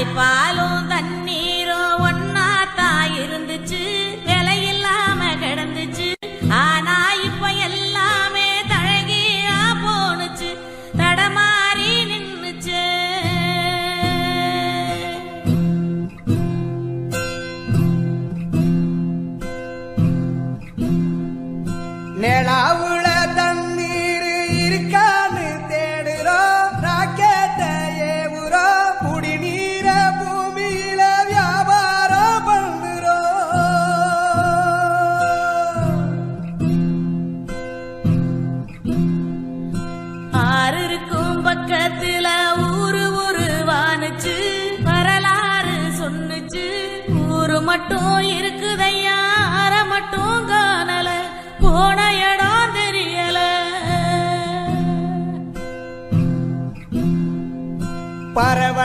தாய்ப்பாலும் தண்ணீரும் ஒன்னாத்தா இருந்துச்சு, விலையில்லாம கிடந்துச்சு. ஆனா இப்ப எல்லாமே தழகியா போனுச்சு, தடமாறி நின்னுச்சு. நிலாவுல தண்ணீர் இருக்கான்னு தேடுறோம், ராக்கெட்ட ஏவுறோம், குடிநீர பூமியில வியாபாரம் பண்ணுறோம். ஆறு இருக்கும் பக்கத்துல ஊரு வானுச்சு, வரலாறு சொன்னுச்சு. ஊரு மட்டும் இருக்குதையா, அற மட்டும் காணல, போன இடம் தெரியல. பறவை